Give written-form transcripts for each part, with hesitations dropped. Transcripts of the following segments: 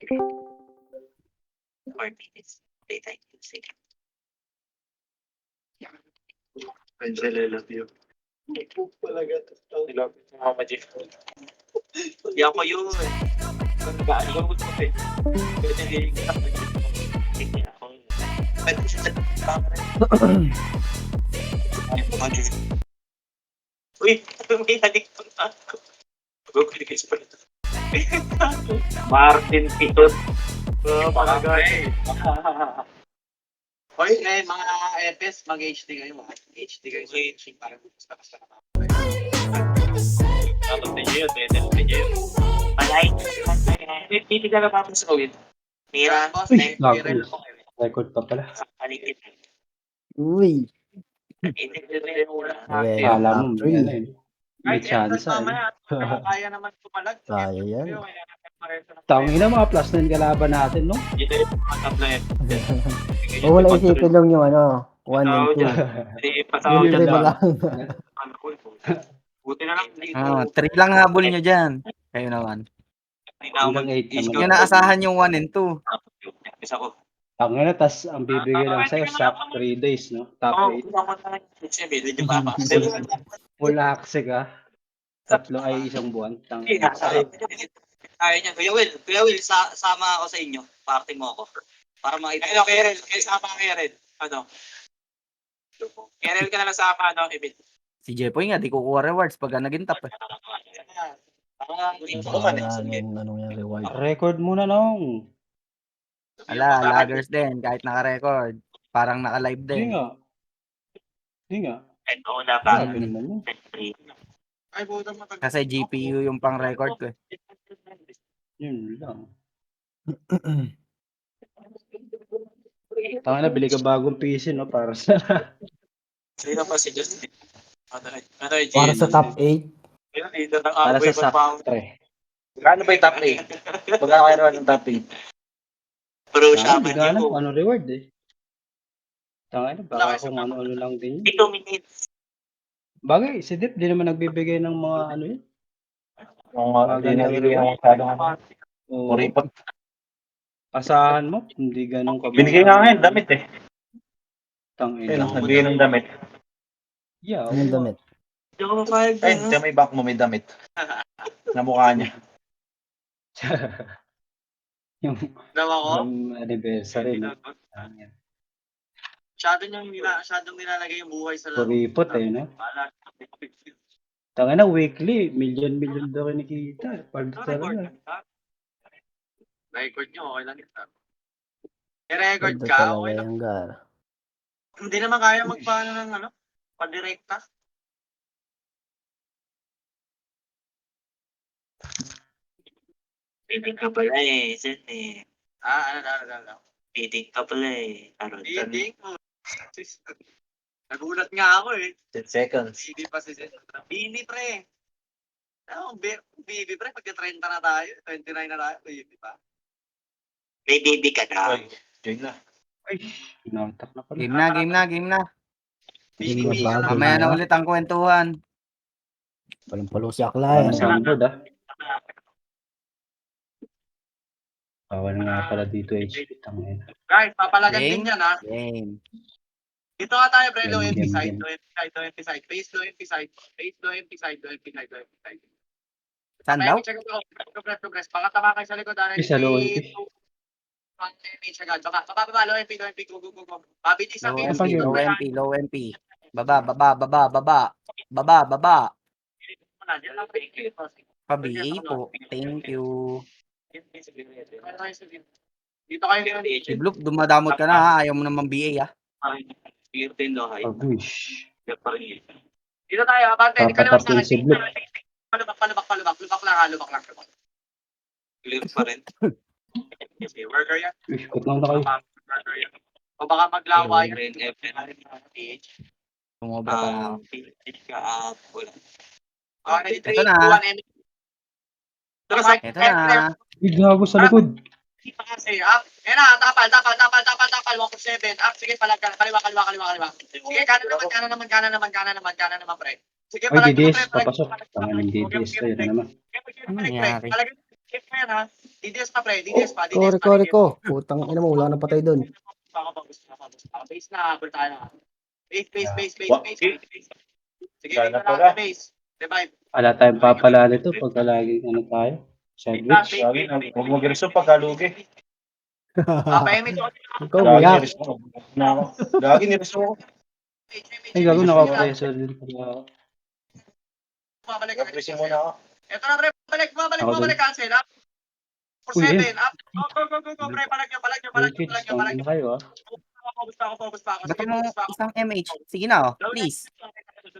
4 minutes. Daytime music. Angel, I love you. Talaga. I love you, Mama Jeff. Hindi ako yun. Nag-aalala ko eh. Pwede rin kita. Hindi ako. Pwede siya sa Uy, may halik pa ako. Mag-gulis pa ito. Martin Pitot. Palagay. Hoy, mga FS, mag-HD kayo. HD kayo. HD para basta naman. Tapos na yun, medal na yun. Palay. Hindi ka na papos ko yun. Mira. Boss, Uy, Pirel gago. po kayo. Record pa pala. Paligid. Uy. Hindi ko na yung una. Kala mo, Top may ano 3. eh. May chance eh. mamaya, pero kaya naman tumalag. Kaya yan. Tangina mga plus 9 kalaban natin, no? Yun na yung mga top na yun. O wala isipin lang yung 1 and 2. Hindi, Yung pasawag Yun three lang. mo lang. Buti na lang dito. 3 lang habol nyo dyan. Kayo naman. Hanggang 8 naman. Yung naasahan yung 1 and 2. Isa ko. Tangina, tas ang bibigay lang sa'yo, SAP 3 days, no? Top 8. Di ba? Full access ka. Tatlo ay isang buwan. Tangina. Ayaw niya. Kuya Will, sama ako sa inyo. Party mo ako. Para makita. Ano, Kerel? Kaya sama ka, Kerel. Ano? Kerel ka na lang sama, ano, Emil? Si Jepoy nga, di kukuha rewards pagka naging top eh. Wala anong yung reward. Record muna, nong. Ala, laggers din, kahit naka-record. Parang naka-live Hindi din. nga. Hindi nga. Ito na Grabe naman yun. Ay, buta mo. Kasi GPU yung pang-record ko eh. Yun lang. Tangina, bili ka bagong PC, no? Para sa... Sino pa si Justin? Ano, Para sa top 8. Para sa SAP 3. Kano ba yung top 8? Magkano kayo naman yung top 8? Pro Hindi shaman ka alam niyo. kung ano reward eh. Tangina, baka kung ano-ano lang din yun. 2 minutes. Bagay, si Dip, di naman nagbibigay ng mga ano yun. Hindi na rin yung masyadong O, kuripot. asahan mo, hindi ganun ka. Binigay nga ngayon, damit eh. Tangina. Nagbigay ng damit. Yeah, Anong damit? Hindi ako mapayag Ay, na. siya may back mo, may damit. Na mukha niya. yung Daw ako? anniversary, no? Masyadong nilalagay yung buhay sa laro. Kuripot eh, no? Tangina, weekly, million daw kinikita. Pag talaga. Record nyo, okay lang ito. I-record Ganda ka, talaga okay lang. yung gar. Hindi naman kaya magpaano ng ano, pa-direkta. Meeting ka pala eh. Sen eh. Ano. Meeting ka pala eh. Hindi ko. Nagulat nga ako eh. 10 seconds. Hindi pa si Zen. Bini pre. Bibi pre, pagka-30 na tayo, 29 na tayo, bibi pa. May baby ka na. Oy, join na. Ay, pinantak na pala. Game na. Hindi Bibi ka mabago lang. Mamaya na. na ulit ang kwentuhan. Palumpalo si Akla Ano yan. soundboard ah? Bawal nga pala dito HP. Tangina. Guys, papalagan Game? din yan ha. Game. Dito nga tayo pre, low Game, MP game, side, game. low MP side, base low MP side, base low MP side, low MP side, low MP side. Saan daw? Check ko, progress. Baka tama kayo sa likod. Isa low MP. Baba, low MP, go. Babidi sa Low kilos MP, dito. low MP. Baba. Pa-BA po. Thank you. Dito kayo. Si Bloop, dumadamot ka na ha. Ayaw mo naman BA ha. Irtin do hay. Agush. Dito tayo, abante. Kaliwa sa Papatapin si Blue. Lubak lang. Clear pa rin. Worker yan. Uy, kut lang na kayo. O baka maglawa yun. Rin FN. Sumobra pa na ako. Ka wala. Okay, Ito na. Ito na. Uy, gago sa likod. Kasi, yan na, tapal, 1.7. Sige, kaliwa. Sige, kanan naman, pre. Sige, Ay, DDS, papasok. Tangan ng DDS. Ayun na naman. Ano nangyari? Check mo yan ha. DDS pa pre, DDS pa, DDS Kore, pa. kore ko. Putang ina mo, wala na patay doon. Base na, habol tayo na. Base. What? Sige, Gana dito pala. na base. Revive. Wala tayong papala nito pagka laging ano tayo. Sandwich. Lagi, huwag mo gireso pagkalugi. Papayamit ako. Ikaw, Lagi umiyak. nireso ko. Lagi nireso ko. Ay, gago, nakapreso din pala ako. Bumabalik ka. Nag-pressing muna ako. Ito na pre, Ako din. bumabalik cancel up. For Uy, 7, up. Go, pre, palag nyo. Kids, ano kayo ah? Focus pa ako. Bato Sige, mo focus pa ako. isang MH. Sige na, oh. Please.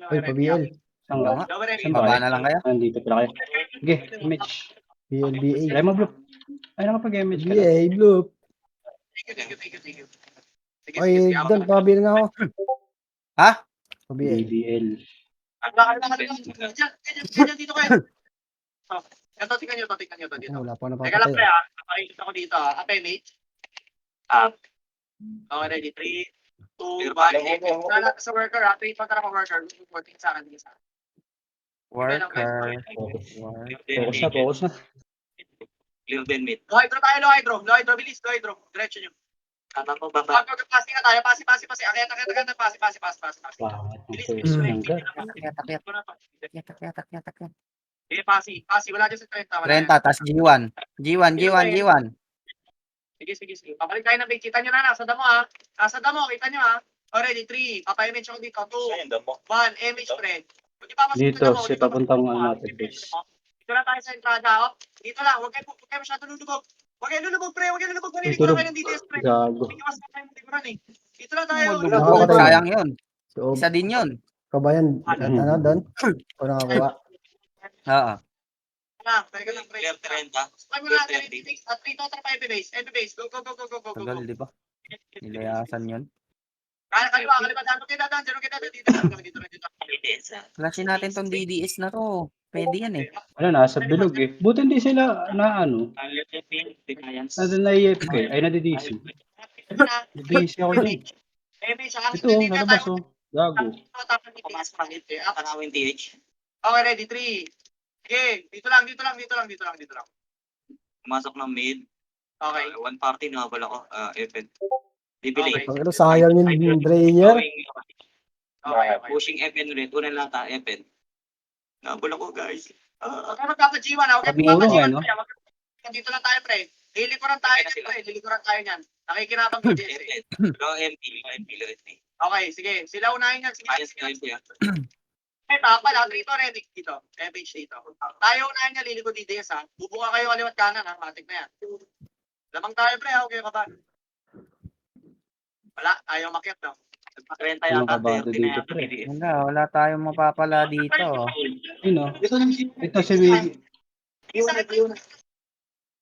Ay, pa-BL. Saan Oo ba? nga. Saan ba Baba kayo? na lang kayo. Nandito pala kayo. Sige, Mitch. BLBA. Try mo, bro. Ay, nakapag-image ka na. BA, bloop. Thank you. Sige, Ay, doon, pa-BL nga ako. Ha? Pa-BL. BBL. Ganyan dito kayo. Oh, ito, tingnan nyo to dito. Wala pa Teka lang pre napapatay. ha. Napakikita ko dito ha. Ape, mate. Okay, ready. 3, 2, 1. Wala sa worker ha. 3 pa tara pa worker. Tingin sa akin. Worker. Focus na. Clear Ben mid. Low hydro, bilis, low hydro. Diretso nyo. Tama po, baba. Passing na tayo, pasi. Akit, pasi. Bakit? Bilis, Ang first lang ka. Akyat. Sige, pasi. Wala dyan sa 30. 30, tas G1. G1. Sige. Pabalik tayo ng big. Kita nyo na, nasa damo ha. Kita nyo ha. Already, 3. Papay-image ako dito. 2, Ayun, damo. 1, image pre. Huwag niyo papasok Dito, sa damo, si papuntang ano natin, base. Dito lang tayo sa entrada. Oh. Dito lang, huwag kayo masyado lulubog. Huwag kayo lulubog pre. Naliligo Tulog. na kayo ng DDS pre. Gago. Hindi iwas na tayo ng liguran eh. Dito lang tayo. Lulubog. Sayang yun. Si Ob. Isa din yun. Kabayan, ano doon? O nakakuha. Oo. Teka lang pre. Clear 30. Sabi mo natin, at 3 total pa heavy base. Go. Tagal, di ba? Nilayasan yun. Kaliwa, daan dito. Flashin natin tong DDS na to. Pwede yan eh. Ano, nasa bilog eh. Buti hindi sila na ano. Nandun na EFK. Ay, nadi-DC. Nadi-DC ako dyan. Ito, nalabas oh. Gago. Pumasok pa hit. Tanawin TH. Okay, ready, 3. Okay, dito lang. Pumasok ng mid. Okay. One party na wala ko. Evan. Bibili. Okay. Ang ino, sayang yung Drayer. Okay. Pushing Evan ulit. Unang lata, Evan. Nabula ko, guys. Huwag ka magpapa-G1 ha. Huwag ka Pag-muro, magpapa-G1 ano? pre. Dito lang tayo pre. Lilikuran tayo niyan. Nakikinabang ko Jesse. Evan. Pero MP. Okay, sige. Sila unahin yan. Sige. Ayos ka yun. Pala, dito ready dito. MH dito. Tayo unahin niya, liliko DDS ha. Bubuka kayo kaliwat kanan ha. Matik na yan. Lamang tayo pre ha. Okay ka ba? Wala, ayaw makiat no. 30 Ano yata. ka ba 30 dito, na yata. pre? Wala tayong mapapala dito. Yun oh. Ito si Wiggy.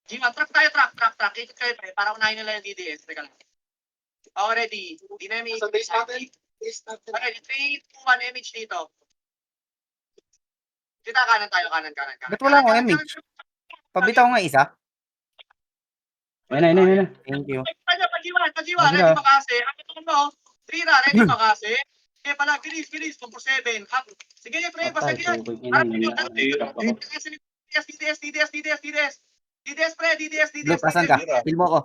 G1, track tayo, track. Ikot kayo pre, para unahin nila yung DDS. Teka lang. Already, dynamic. Sa base natin. Already, 3, 2, 1, MH dito. Kita kanan tayo, kanan. Ba't wala akong MH? Pabitaw nga isa. Ayun na. Thank you. Pag-G1, Sila. ready pa kasi. Ang mo, 3 na, ready pa kasi. Okay pala, bilis, 4 for 7. Up. Sige, pre, Patay, basag yan. tubig Harap yun. nyo, DDS, pre, DDS. Blue, pasan ka? Kill mo ko.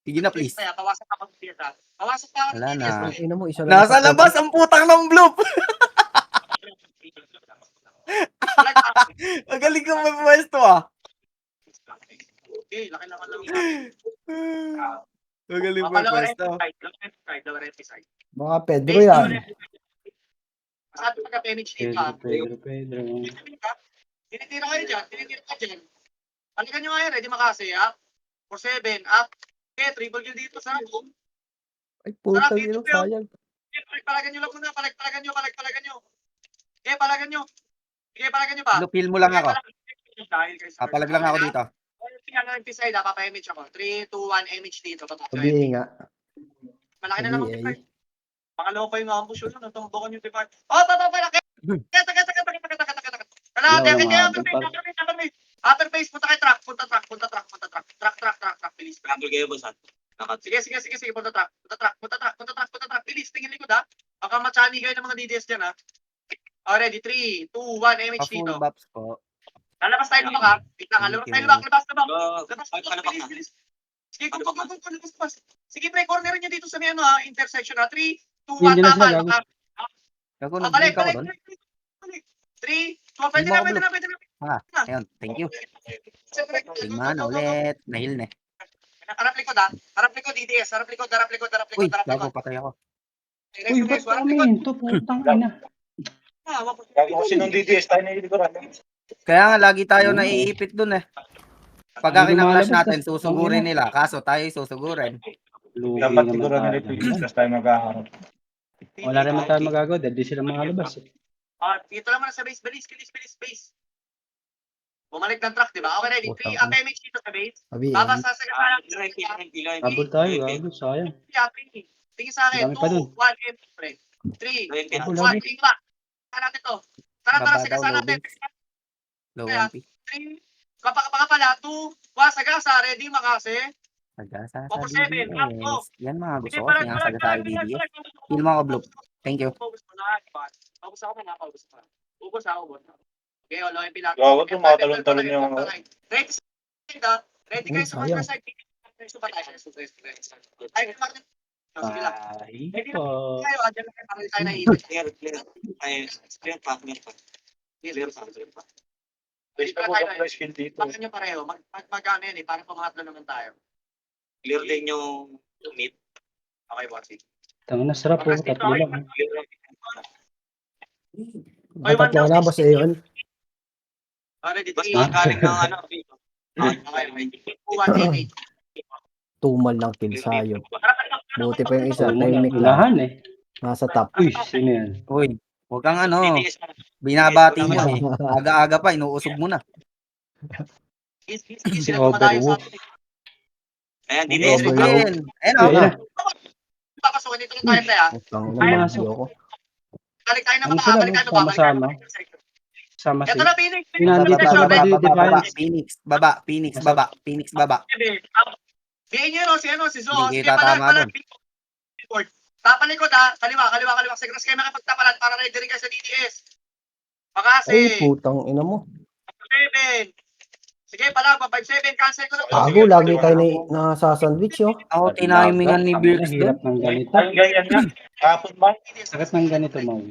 Sige na, please. Kaya, pawasak ako ng DDS, ha. Pawasak pa ako ng Wala DDS, na. pre. Ang ino mo, isa lang. Nasa labas ang putang ng bloop. Magaling kang may pwesto ah. Okay, laki naman lang. Magaling may pwesto. Lower empty side. Baka Pedro yan. Sabi pagka-penage dito, ha. Pedro. Tinitira kayo dyan. Palikan nyo nga yan, ready makasi, ha? For 7, up. Okay, triple kill dito, sarap. Ay, puta yun, sayang. Palagan nyo lang muna, palagan nyo. Okay, palagan nyo pa. Blue, kill mo lang ako. Dahil kayo sa- Papalag lang ako dito. Empty side, ha? Papa-image ako. 3, 2, 1, image dito. Sabihin nga. Malaki na naman Sabihin. divide. Baka low pa yung ambush yun, natumbukan yung divide. Oh, tata. Upper base, punta kay track. Track, bilis. Scramble kayo, boss. Nakat. Sige, punta track. Bilis, tingin likod ha. Baka machani kayo ng mga DDS dyan ha. Ready, 3, 2, 1, MH Pa-full dito. buffs po. Lalabas tayo lumak ha. Wait lang, lalabas tayo lumak. Labas. Palabak na. Bilis. Sige, go. Labas. Sige, pre, cornerin nyo dito sa may ano ha, intersection ha. 3, 2, 1, Hindi na sila tapal. gago. Gago, Oh, nag-blink ako doon. balik. 3, 2, pwede na. Ayun, thank you. Lima na ulit. Nahil na. Harap likod ha. Harap likod, DDS. Harap likod. Uy, gago, patay ako. Uy, ba't Harap kami likod. ito? Putang ina. Gago kasi nung DDS tayo nililikuran. Kaya nga, lagi tayo naiipit doon eh. Pagka Hindi kinang-clash lumalabas, natin, tas- susugurin nila. Kaso tayo susugurin. Lugi Dapat naman siguro tayo. nila tapos tayo maghaharap. Wala rin naman tayo magagawa dahil di sila makalabas. Dito naman sa base. Base. Bumalik ng truck, di ba? Okay, ready. 3, PMH dito sa base. Sabi, Babas sa sagasaan. Habol tayo, gago, sayang. Tingin sa akin. Dami pa 2, dun. 1, M, pre. 3, 2, Habol, 1, habol. tingin ba? Saan natin to? Tara, Baba daw, sagasaan natin. Low MP. 3, kapaka pala. 2, 1, sagasa. Ready, makase. Sagasa sa Opo, 7, up, go. DDS. Yan mga gusto ko. Sinasagasa sa DDS. Heal mo ako, Blue. Thank you. Paubos mo na, di ba? Paubos ako na, paubos pa. Ubos. Okay, olo yung pilat. Gago, tumatalon-talon yung Ready sa side, ah. Ready kayo sa sayang. mga side. Ready pa tayo. Ay, Martin. Sige lang. Ay, Ready po. na tayo, ah. Diyan lang para tayo naiipit. Clear pa. Base pa po ang skill dito. Bakit nyo pareho? Mag-ano yan eh, parang pumahatlo naman tayo. Clear din yung mid. Okay, bossy. Tangin na sarap po, tatlo lang. Tatlo na, boss Aeon. Ready, Basta 3, galing ng ano. okay. 2, 1, 8, Tumal ng kill sayop. Buti pa yung isa, Tangin na, tahimik lang. unahan eh. Nasa top. Uy, sino yan? Uy, huwag kang ano. Binabati mo eh. Aga-aga pa, inuusog mo na. Hindi sila dumadayo sa atin. Ayan, Hindi DDS. usog din. Ayun o. Ayun na. Papasukin dito ng tayo tayo. Utang ina, Pumasok. ako. Balik tayo na Ano baba, sila, balik tayo no? na baba. Sama-sama. Sama Ito si. na, Phoenix. Nandito sila ba di Defiance? Phoenix, baba. Bihin nyo, si Zo. Hindi kita tama doon. Tapalikod ha, kaliwa. Sigras kayo makapagtapalan para ready rin kayo sa DDS. Ay, Makasi, putang ina mo. 7. Sige, pala, 5-7, cancel ko na. Tago, lagi tayo nasasandwich, oh. Ako tinahimingan ni Birks doon. Hirap ng ganito. Ang ganyan nga. Kapon ba? Sakit ng ganito, Mau.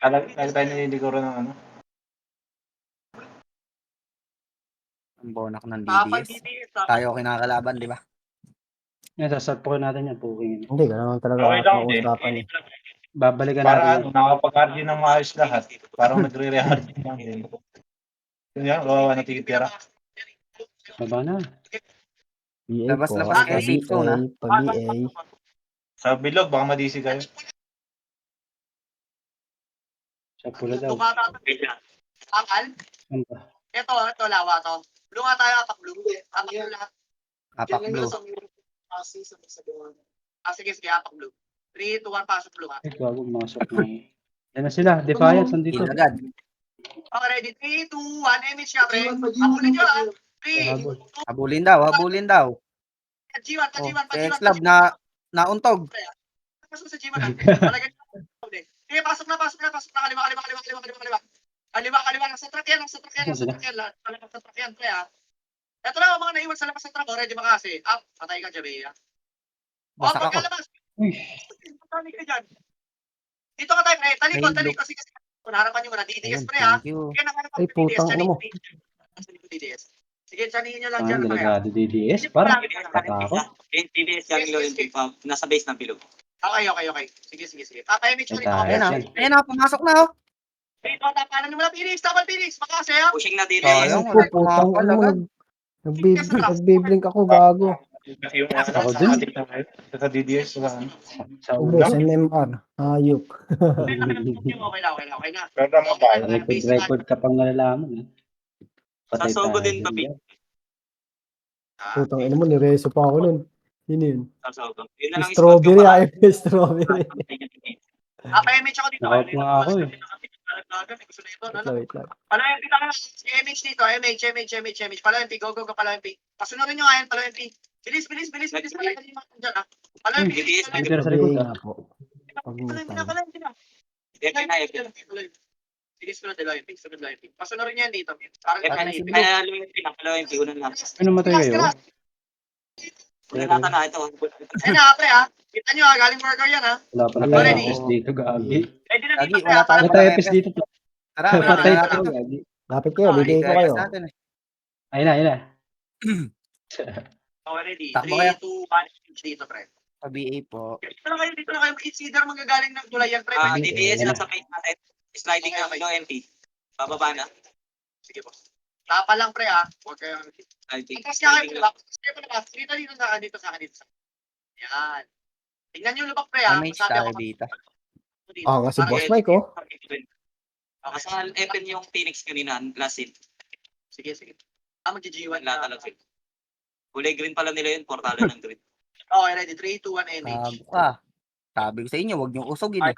Lagi tayo nililikuran ng ano. Ang bonak ng Tapal DDS. DDS. Tayo kinakalaban, di ba? Yan, sasarpukin natin yan, puking. Hindi, gano'n talaga Okay lang, ang usapan eh. Babalikan Para natin ano, nakapag-RD ng maayos lahat. Parang nagre-rehardy lang din. Yun yan, gawa na tigitira. yan. Baba na. PA Labas-labas po. kayo, safe zone, ha? Pag-EA. Sa bilog, baka madisi kayo. Sa pula daw. Akal? Ano ba? Ito, lawa to. Blue nga tayo, apak blue. Apak blue lahat. Apak Blue. Sige, apak blue. 3, 2, 1, pasok blue ha. Ay, gago, masok na. Yan na sila. Defiance, nandito. Heal agad. Okay, ready? 3, 2, 1, MH siya, pre. Habulin nyo ha. 3, Habol. Habulin daw. G1, Oh, G1, si X-Lab nauntog. Pasok sa G1 ha. Palagay nyo. Sige, pasok na. Kaliwa. Nasa truck yan. Nasa truck yan, pre ha. Ito na, mga naiwan sa labas ng truck. Ready makasi. Up, patay ka, Jabe ha. Basak ako. Pagkalabas. Uy, Patay ka dyan. Dito ka tayo, pre. Talikod. Sige. Harapan nyo muna. DDS, Ayun, pre ha. thank you. Ay, putang ina mo. Sige, chanihin nyo lang ang dyan. delegado DDS. Para. Patako. DDS galing low yung pa. Nasa base ng bilog. Okay. Sige. Papayamit nyo Ay, rin ako. Ayun na. Yan. Ayun na, pumasok na oh. Dito, tapalan nyo muna. Phoenix, makasi ha. Pushing na DDS. Sayang, Ako, putang ina mo. Nagbiblink ako, gago. Yung Ako din. sa DDS, wala. Sa Ubos, ulo. MMR. Hayop. Okay na. Pero naman tayo. Record ka pang nalalaman. Patay Sa Sogo tayo din, dyan. Papi. Putang ina mo, nireso pa ako nun. Yun. Sa Sogo. Yun na lang Strawberry, ayaw ko yung strawberry. Papayamit ako dito. Nakaupo nga ako eh. Gusto na ito, ano? Wait lang. Palayampi ka na. Si MH dito. MH. Palayampi. Go. Palayampi. Pasunurin nyo ngayon. Palayampi. Bilis. Palayampi dyan ha. Palayampi. DDS. Ay, pero sa likod Pag-EA ah. nga po. Palayampi na. FP na. Sige, sunod nila yung sunod nila yung pasunod rin yan dito. Parang Kaya kaya kaya lumipin, pinakalaw yung piunan lang. Ay, namatay kayo? Wala nata na ito. Ayun na, pre, ha? Kita nyo, ha? Galing worker yan, ha? Wala pa na Wala tayo na. FPS dito, gagi. Ready na Lagi, dito, pre, wala ha? pa Wala rin tayo pala FPS dito. Tara, Wala Patay na, tayo, wala na. gagi. Lapit kayo, bibigay ko kayo. natin eh. Ayun na, ayun na. Okay, ready. Takbo 3, 2, 1, dito, pre. Sa BA po. Dito na kayo. It's either manggagaling ng tulay yan, pre. Ah, Pwede. DDS Ayun lang sa face natin. Sliding na kayo, MP. Bababa na. Sige, boss. Tapa lang, pre, ha? Huwag kayo. Sliding. Tapos kaya kayo, Sliding lubak. Sige pa labas. Dito sa akin, dito sa akin, dito sa akin. Yan. Tingnan yung lubak, pre, ha? May Masabi star ako dito. dito. Ah, kasi Parang- boss Mike, oh. Kasama Epen yung Phoenix kanina, last scene. Sige, sige. Mag-G1 Wala talaga. Kulay green pala nila yun, portalo ng green. Okay, ready. 3, 2, 1, NH. Tabo ka. Sabi ko sa inyo, huwag niyong usogin eh.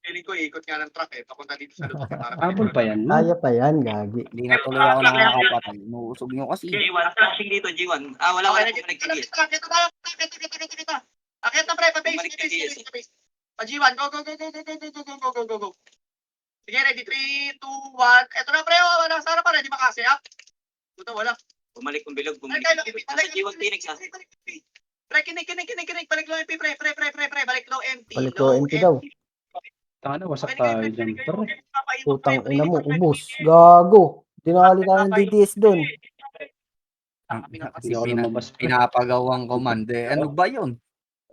Feeling ko, ikot nga ng truck, eh. Papunta dito sa lubak. Habol pa yan, Kaya man. pa yan, gagi. Hindi na tuloy ako nakakapatay. Inuusog niyo kasi. G1, flashing dito, G1. Ah, wala Okay, pa ready. nag-TDS. Kita. Akit na, pre. Pa-base, Bumalik pa-base, TDS. pa-base. Pa-G1. Go, go, go, go, go, go, go, go, go, go, go, go. Sige, ready. 3, 2, 1. Eto na, pre. Oh, wala. Sana pa, ready ba kasi, ha? Puto, wala. Bumalik kung bilog, bumalik. Balik, Sa G1 Phoenix, ha? Pre, kinig. Balik low MP, pre. Balik low MP. Balik low MP daw. Tanga na, wasak tayo dyan, pre. Putang ina mo, ubos. Gago. Tinali tayo ng DDS doon. Kasi Hindi ako lumabas, pre. pinapagawang command eh. Ano ba yun?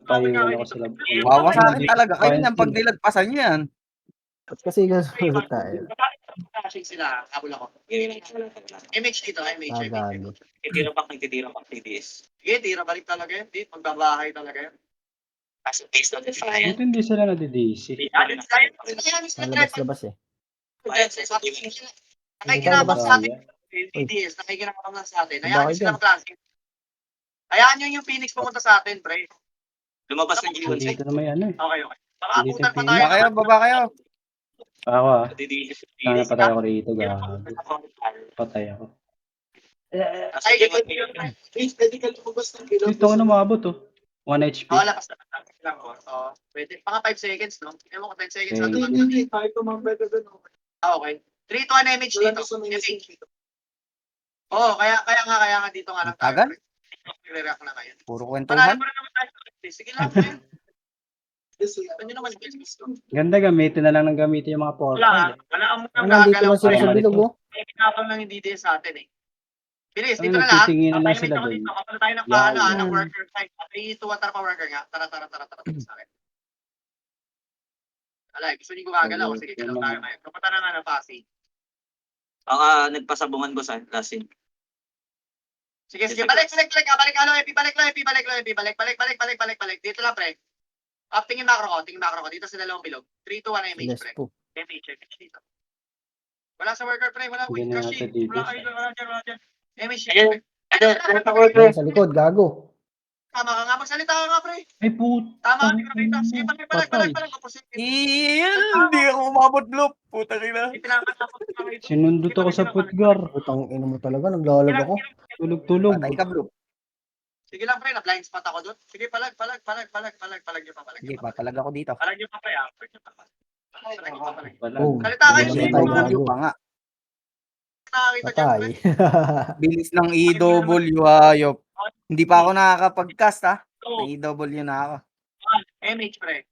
Pahiwan ako sila. Wawa sa akin talaga. Kayo nang pag nilagpasan niyo yan. Ba't kasi gano'n tayo? Sila, habol ako. MH dito, MH. Gago. Nagtitira pa TDS. Sige, tira balik talaga yan. Di, magbabahay talaga yan. Kasi based on the fire. Buti hindi sila nadidisi. Lalabas-labas eh. Nakikinabang sa atin. Kaya. DDS, nakikinabang lang sa atin. Bakit Hayaan nyo silang klase. Hayaan nyo yung Phoenix pumunta sa atin, pre. Lumabas ng G1 side. Dito na may ano eh. Okay, okay. Baka Dito abutan pa Phoenix. tayo. Baba kayo. Ako ah. DDS. Sana patay ako rito, gago. Patay ako. Ay, medical lumabas ng kilo. Dito ako namabot oh. 1 HP. Oo, lakas na lang. Oo, pwede. Mga 5 seconds, no? Ewan ko, 10 seconds. Okay. Tayo tumambay doon. Ah, okay. 3 to 1 MH dito. MH dito. Oo, kaya nga dito nga lang tayo. Tagal? Re-react na kayo. Puro Panalo kwentuhan. mo na naman tayo. Sige lang, pre. Ano nyo naman yung business ko? Ganda gamitin na lang ng gamitin yung mga portal. Wala ang Ay, nandito na sila sa Parang bilog, oh. May pinapang lang hindi din sa atin, eh. Bilis, dito na lang. Nagtitingin na lang Papayamit sila ako doon. dito. Kapag tayo ng Yan. paano, ng worker site. Ay, tuwa tara pa worker nga. Tara sa akin. Alay, gusto niyo gumagalaw. Sige, galaw tayo ngayon. Kapunta na nga ng Pasig. Baka nagpasabungan ko sa last scene. Sige, balik. Balik, alo, Epi, balik. Dito lang, pre. Up, tingin macro ko. Dito sa dalawang bilog. 3 to 1 MH, Yes pre. po. MH dito. Wala sa worker, pre. Wala. Hindi na Crush natin it. dito. Wala dyan. MH, Ayun. pre. Sa likod, gago. Tama ka nga, magsalita ka nga, pre. Ay put. Tama ka, pinakita. Sige, balik. Hindi ako umabot loop. Puta kina. Sinundot ako sa putgar. Putang ina mo talaga, naglalab ako. Tulog-tulog. Patay ka bro. Sige lang, pre, na-blind spot ako doon. Sige, palag nyo pa. Sige, patalag ako dito. Palag nyo pa, pre, ah. Palag nyo pa. Wala. Boom. Salita kayo, Patay, sige, gago. pa nga. nakakita dyan, Patay. pre. Bilis ng EW hayop. Hindi pa ako nakakapag-cast ha. So, EW na ako. MH, pre.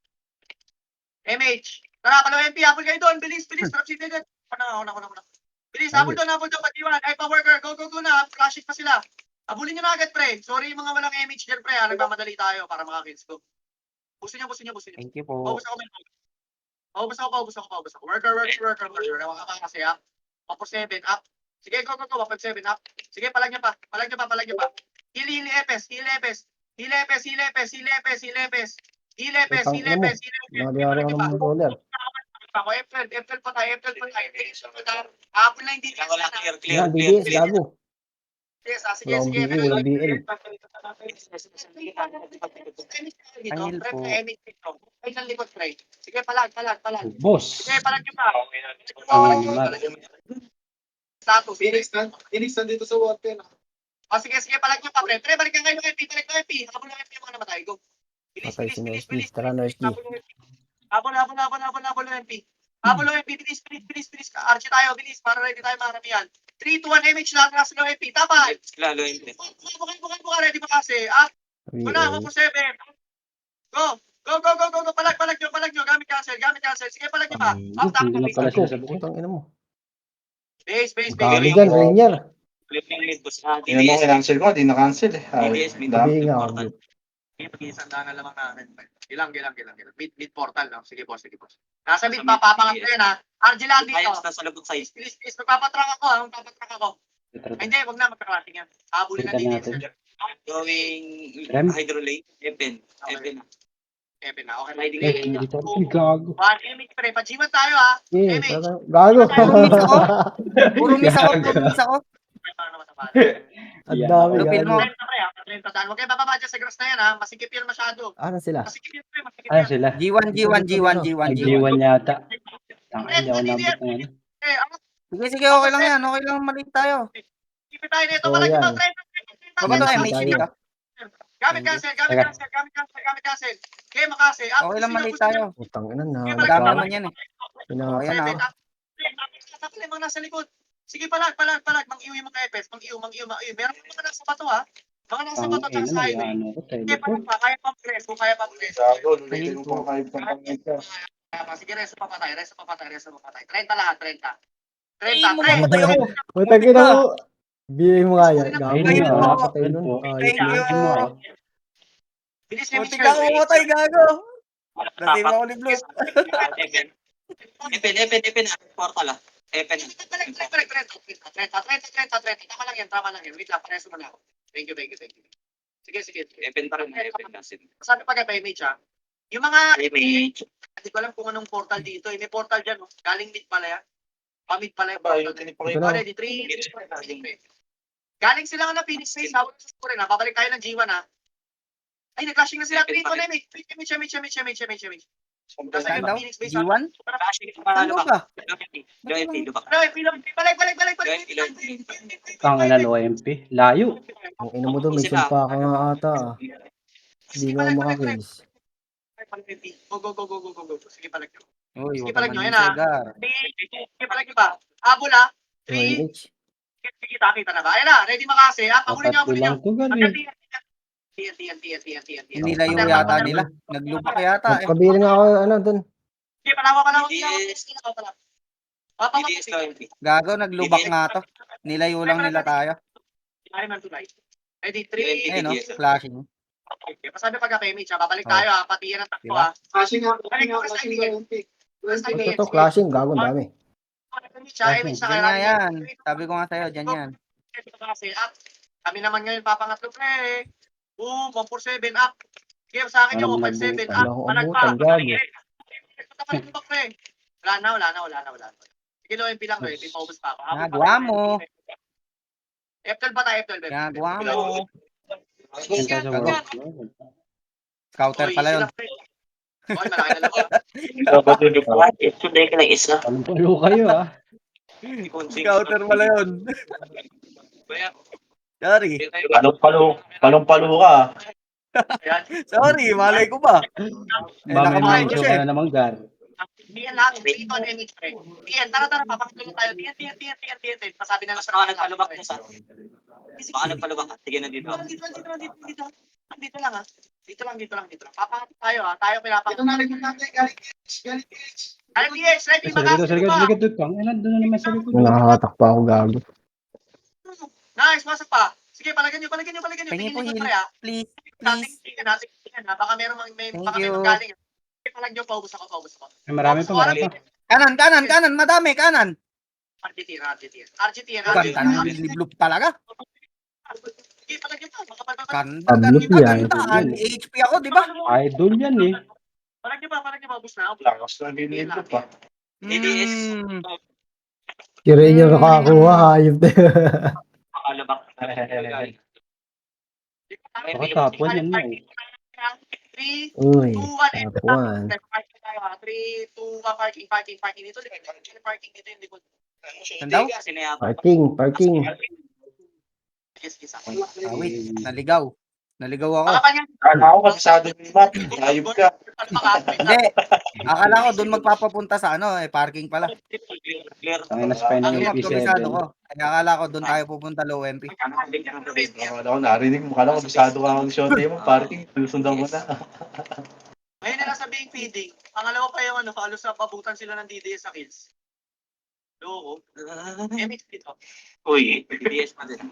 MH. Tara, pala MP, habol kayo doon. Bilis. Trap city din. Una. Bilis, habol doon, patiwan. Ay, pa-worker, go na. Flashing pa sila. Habulin nyo na agad, pre. Sorry yung mga walang MH dyan, pre. Nagmamadali tayo para makakills ko. Busin nyo. Thank you po. Paubos ako. Worker. Ewan ka kasi, ha. Papo 7, up. Sige, go. Wapag 7, up. Sige, palag nyo pa. Hili, epes. Nagyari ako ng roller. Ako, April pa tayo. Hapon lang hindi. Clear. Yan, DDS, gago. Yes, Wala akong BL, walang BL. Angel po. Ay, ng likod, pre. Sige, palag. Boss. Sige, palag nyo pa. Status. Phoenix nandito sa water. O, sige, palag nyo pa, pre. Pre, balikan kayo ng MP. Habol ng MP yung mga namatay. Go. Patay si Nesty. Tara, Nesty. Habol ng MP. Habol OMP, bilis. Archie tayo, bilis. Para ready tayo maramihan. 3, 2, 1, MH lahat na slow MP. Tapay. Lalo yun. Buka. Ready ba kasi? Go na, 1 for 7. Go. Palag nyo. Gamit cancel. Sige, palag nyo pa. Up, Hindi na pala sila sa buhay. Putang ina mo. Base. Gago dyan, Rainier. Flip yung mid boss na. Yun ang kinancel ko, di na-cancel eh. Ay, DDS, mid dami. Sabihin nga ako. important. Pag-iisang daan na lamang natin. Ilang. Mid portal, no? Sige, boss. Nasa mid pa, papangat na yun, ha? RG lang dito. Ayos na sa labot size. Please. Magpapatrack ako. Ay, hindi, wag na, magkaklating yan. Habulin na Tingnan DDS. natin. Going Rem? hydrolate. Epen na. Epe na, okay. Riding Eh, lane. hindi ko. Ay, gago. 1 MH pre, pa-G1 tayo, ha? Eh, MH. gago. Puro miss ako. Ang dami, Lupin mo. gago. 30 pre, ha? 30 daan. Huwag kayo bababa dyan sa grass na yan, ha? Masikip yan masyado. Ano sila? Masikip yan, pre. Ano sila? G1. Ay, G1 yata. Hindi ako nabot ng ano. Eh, ano? Sige, okay lang yan. Okay lang, maliit tayo. Keep tayo nito. So, Walang yan. ito. 30. Baba to, Tayo. MH dito. Gamit cancel. Okay, makasi. Okay lang, maliit tayo. Putang ina na. Madami naman yan eh. Pinaka. Ayan ah. Tapos yung mga nasa likod. Sige, palag. Mang-iwi mga epes. Mang-iwi. Meron pa mga nasa bato, ha? Mga nasa Ang bato at ina sa na, highway. ano ko, Sige, teleport. palag pa. Kaya pa press. Gago, lulitin mo pa kayo pang pangita. Sige, reso pa patay. 30 lahat, 30. Ay, mamamatay ako. Putang ina mo. Bigay mo nga yan. Gago. Ayun Ayun mo, po. Napatay ayun nun. po. Ay, Thank you. Ayun mo, ah. Bilis niya, Buti ka ako matay, gago. Nasave ako ni Blue. Epen na. Portal ah. Epen na. 30. Tama lang yan. Wait lang, pareso mo na ako. Thank you. Sige. Epen pa rin. Epen kasi. Sabi pa kay image, ha? Yung mga Image. hindi ko alam kung anong portal dito. May portal dyan, oh. Galing mid pala yan. Pamid pala yung Ba, portal. yung tinipakita. Ito na. Ready, 3. Galing sila nga na Phoenix Face. Hawak sa score na. Babalik tayo ng G1, ha? Ay, nag-clashing na sila. 3 to na, image. Nasa Saan yung daw? Phoenix Face. G1? Saan Ano ba? Balik. Tangina ng OMP. Layo. Ang ina mo doon. May sumpa ka nga ata. Hindi nga makakills. Go. Sige, palag nyo. Uy, Sige, huwag palag nyo. naman Yan, ha? segar. Sige, palag nyo ba? Habol, ha? 3. MH. Kita na ba? Ayan na. Ready makasi, ha? Pahulin Tatlo nyo. lang to, gali. TNT. Nilayo yata nila. Naglubak yata eh. Magkabili nga ako, ano, doon. Sige, palawa. DDS. Papa, DDS to MP. Gago, naglubak nga to. Nilayo lang nila tayo. Ready, 3. Ayun no, flashing. Okay, pasabi pagka-payment, babalik tayo, ha? Pati yan ang takbo, Diba? ha? Ito to, clashing. Gago, ang dami. Dyan nga yan. Sabi ko nga sa'yo, dyan yan. Kami naman ngayon papangatlo, pre. Boom, 1 for 7 up. Sige, sa akin yung 1 for 7 up. Wala akong Palag pa. abutan, gago. Palag pa, pre. Wala na. Sige, low MP lang, MP, paubos pa ako. Nagawa mo. F12 ba tayo, F12? Ginagawa mo. Yun tayo sa world. Scouter pala yun. Oy, malaki na lang. Today ka lang isa. Anong pulo kayo, ah? Scouter pala yun. Sorry. Palong-palo ka. Ayan. Sorry, malay ko ba? Eh, Ba, may nakamain medyo ko siya ka eh. na naman, Gar. Diyan lang, dito ang image, pre. Diyan, tara, papakituloy tayo. Diyan. Pasabi na lang sa Baka nagpalubak na sa. Baka nagpalubak ka. Sige na dito. Dito lang, ha. Dito lang. Papakit tayo, ha. Tayo pinapakit. Ito na rin natin. Galing DX, ready, Sa likod, doon. Tangina, doon na naman sa likod. Nakakatak pa ako, gago. Nice, pasok pa. Sige, palagyan nyo. Tingin po, Tingin nyo, heal. pre, ha. Please. Tingnan natin, ha. Baka meron Thank you. galing. Sige, palag nyo, paubos ako. Ay, marami pa. Kanan, madami, kanan. RGTN. Ganda ng liblib talaga. Sige, palag nyo to. Ganda, Tablet yan. ganda. HP ako, di ba? Idol yan, eh. Palag nyo ba, ubos na. Lakas na ginildo pa. DDS. Mm. Kira niya nakakuha, hayop na. Pakalubak. Baka top 1 yan mo, eh. 3, Uy, 2, 1, top 1. 3, 2, 1, parking. Dito, parking dito yung likod. Saan daw? Parking. Yes. Wait, naligaw. Naligaw ako. Baka pa niyan. Kala ko kabisado ni Matt. Ayop ka. Ano ba ka? Hindi. Akala ko doon magpapapunta sa parking pala. Ang nasa pa ng Yung magkabisado 87. ko. Kaya akala ko doon tayo pupunta low MP. Akala ko narinig mo. Akala ko kabisado ka ng shorty mo. Parking. Sundan mo na. Ngayon na nasa being feeding. Pangalawa pa yung halos na pabutan sila ng DDS sa kills. Loko. MX dito. Uy, DDS pa din.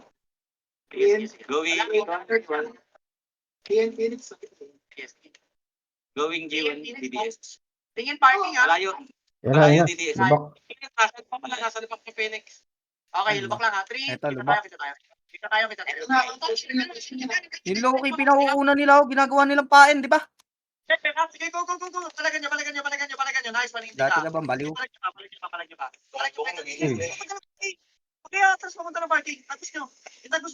Going G1 DDS. Tingin parking ha. Malayo. Yan na, Malayo yan na. DDS. Lubak. Nasa lubak ni Phoenix. Okay, lubak lang ha. 3, Eto, kita lubak. tayo. Kita tayo. Yung low-key, pinauuna nila ako. Ginagawa nilang pain, di ba? Sige, go. Palagan nyo. Nice, paling hindi Dati ka. ka bang baliw? Palag nyo pa. Okay, atras pumunta ng parking. Itagos